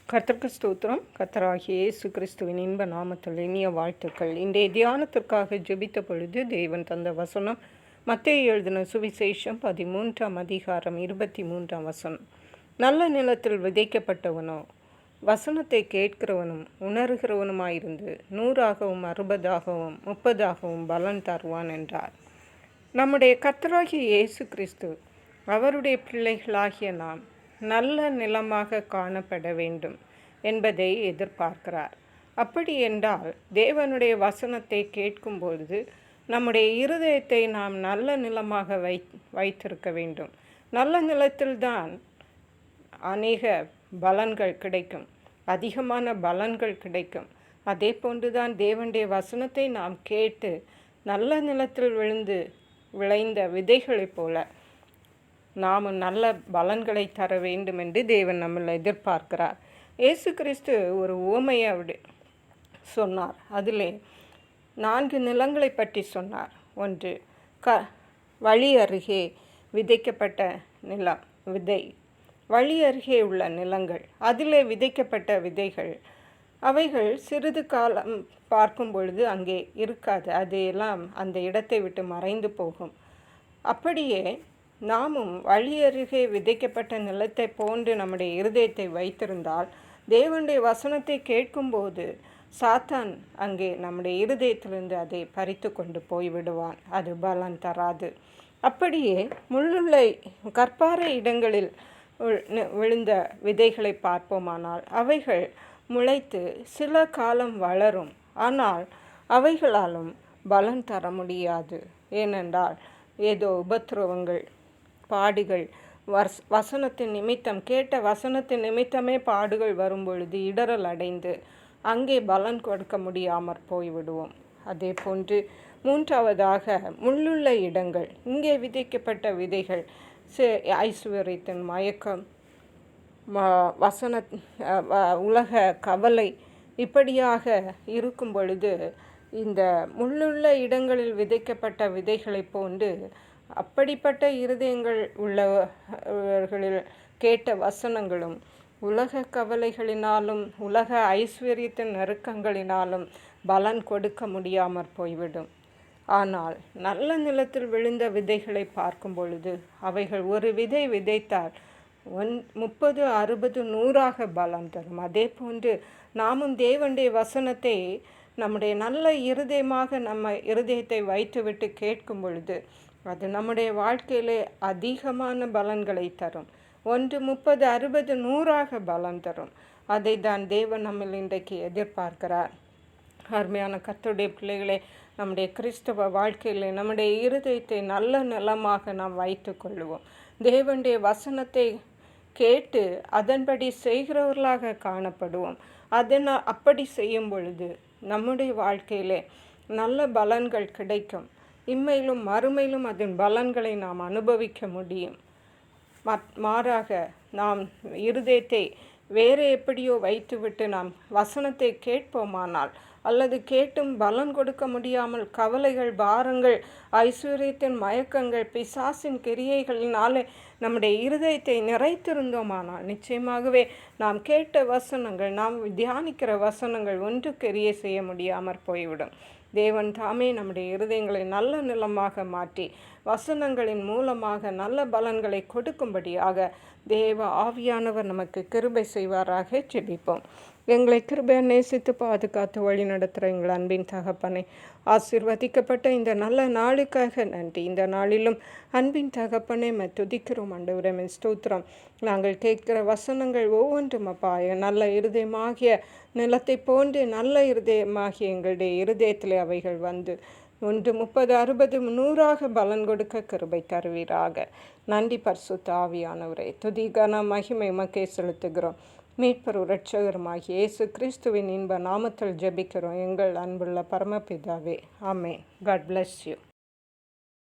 கர்த்தருக்கு ஸ்தோத்திரம். கர்த்தராகிய இயேசு கிறிஸ்துவின் இன்ப நாமத்தில் இனிய வாழ்த்துக்கள். இன்றைய தியானத்திற்காக ஜெபித்த பொழுது தேவன் தந்த வசனம் மத்தேயு எழுதின சுவிசேஷம் 13ஆம் அதிகாரம் 23ஆம் வசனம். நல்ல நிலத்தில் விதைக்கப்பட்டவனோ வசனத்தை கேட்கிறவனும் உணர்கிறவனுமாயிருந்து 100ஆகவும் 60ஆகவும் 30ஆகவும் பலன் தருவான் என்றார். நம்முடைய கர்த்தராகிய இயேசு கிறிஸ்து அவருடைய பிள்ளைகளாகிய நாம் நல்ல நிலமாக காணப்பட வேண்டும் என்பதை எதிர்பார்க்கிறார். அப்படி என்றால் தேவனுடைய வசனத்தை கேட்கும்பொழுது நம்முடைய இருதயத்தை நாம் நல்ல நிலமாக வைத்திருக்க வேண்டும். நல்ல நிலத்தில்தான் அநேக பலன்கள் கிடைக்கும், அதிகமான பலன்கள் கிடைக்கும். அதே போன்றுதான் தேவனுடைய வசனத்தை நாம் கேட்டு நல்ல நிலத்தில் விளைந்த விதைகளைப் போல நாமும் நல்ல பலன்களை தர வேண்டும் என்று தேவன் நம்மளை எதிர்பார்க்கிறார். இயேசு கிறிஸ்து ஒரு உவமையை சொன்னார். அதிலே 4 நிலங்களை பற்றி சொன்னார். ஒன்று வழி அருகே விதைக்கப்பட்ட நிலம், விதை. வழி அருகே உள்ள நிலங்கள், அதிலே விதைக்கப்பட்ட விதைகள், அவைகள் சிறிது காலம் பார்க்கும் பொழுது அங்கே இருக்காது, அதையெல்லாம் அந்த இடத்தை விட்டு மறைந்து போகும். அப்படியே நாமும் வழி அருகே விதைக்கப்பட்ட நிலத்தை போன்று நம்முடைய இருதயத்தை வைத்திருந்தால் தேவனுடைய வசனத்தை கேட்கும்போது சாத்தான் அங்கே நம்முடைய இருதயத்திலிருந்து அதை பறித்து கொண்டு போய்விடுவான். அது பலன் தராது. அப்படியே முள்ளுள்ள கற்பாறை இடங்களில் விழுந்த விதைகளை பார்ப்போமானால் அவைகள் முளைத்து சில காலம் வளரும், ஆனால் அவைகளாலும் பலன் தர முடியாது. ஏனென்றால் ஏதோ உபத்திரவங்கள், பாடுகள், வசனத்தின் நிமித்தம், கேட்ட வசனத்தின் நிமித்தமே பாடுகள் வரும் பொழுது இடரல் அடைந்து அங்கே பலன் கொடுக்க முடியாமற் போய்விடுவோம். அதே போன்று 3ஆவதாக முள்ளுள்ள இடங்கள், இங்கே விதைக்கப்பட்ட விதைகள் ஐஸ்வர்யத்தின் மயக்கம், உலக கவலை, இப்படியாக இருக்கும் பொழுது இந்த முள்ளுள்ள இடங்களில் விதைக்கப்பட்ட விதைகளை போன்று அப்படிப்பட்ட இருதயங்கள் உள்ளவர்களில் கேட்ட வசனங்களும் உலக கவலைகளினாலும் உலக ஐஸ்வர்யத்தின் நெருக்கங்களினாலும் பலன் கொடுக்க முடியாமற் போய்விடும். ஆனால் நல்ல நிலத்தில் விழுந்த விதைகளை பார்க்கும் பொழுது அவைகள் ஒரு விதை விதைத்தால் 30, 60, 100ஆக பலன் தரும். அதே போன்று நாமும் தேவனுடைய வசனத்தை நம்முடைய நல்ல இருதயமாக நம்ம இருதயத்தை வைத்துவிட்டு கேட்கும் பொழுது அது நம்முடைய வாழ்க்கையிலே அதிகமான பலன்களை தரும். 1, 30, 60, 100ஆக பலன் தரும். அதை தான் தேவன் நம்மில் இன்றைக்கு எதிர்பார்க்கிறார். அருமையான கர்த்தருடைய பிள்ளைகளே, நம்முடைய கிறிஸ்தவ வாழ்க்கையிலே நம்முடைய இருதயத்தை நல்ல நிலமாக நாம் வைத்து கொள்வோம். தேவனுடைய வசனத்தை கேட்டு அதன்படி செய்கிறவர்களாக காணப்படுவோம். அப்படி செய்யும் பொழுது நம்முடைய வாழ்க்கையிலே நல்ல பலன்கள் கிடைக்கும். இம்மையிலும் மறுமையிலும் அதன் பலன்களை நாம் அனுபவிக்க முடியும். மாறாக நாம் இருதயத்தை வேறு எப்படியோ வைத்துவிட்டு நாம் வசனத்தை கேட்போமானால், அல்லது கேட்டும் பலன் கொடுக்க முடியாமல் கவலைகள், பாரங்கள், ஐஸ்வர்யத்தின் மயக்கங்கள், பிசாசின் கிரியைகளினாலே நம்முடைய இருதயத்தை நிறைத்திருந்தோமானால் நிச்சயமாகவே நாம் கேட்ட வசனங்கள், நாம் தியானிக்கிற வசனங்கள் ஒன்று கிரியை செய்ய முடியாமற் போய்விடும். தேவன் தாமே நம்முடைய இருதயங்களை நல்ல நிலமாக மாற்றி வசனங்களின் மூலமாக நல்ல பலன்களை கொடுக்கும்படியாக தேவ ஆவியானவர் நமக்கு கிருபை செய்வாராக. ஜெபிப்போம். எங்களை கிருபை நேசித்து பாதுகாத்து வழி நடத்துகிற எங்கள் அன்பின் தகப்பனை, ஆசீர்வதிக்கப்பட்ட இந்த நல்ல நாளுக்காக நன்றி. இந்த நாளிலும் அன்பின் தகப்பனை துதிக்கிறோம் ஆண்டவரே, ஸ்தோத்திரம். நாங்கள் கேட்கிற வசனங்கள் ஒவ்வொன்றும் அப்பா நல்ல இருதயமாகிய நிலத்தை போன்று நல்ல இருதயமாகிய எங்களுடைய இருதயத்தில் அவைகள் வந்து 1, 30, 60, 100ஆக பலன் கொடுக்க கிருபை தருவீராக. நன்றி பரிசுத்த ஆவியானவரே. துதி கன மகிமை உமக்கே செலுத்துகிறோம். மீட்பரும் இரட்சகருமாகிய இயேசு கிறிஸ்துவின் இன்ப நாமத்தில் ஜெபிக்கிறோம் எங்கள் அன்புள்ள பரமபிதாவே. ஆமென். God bless you.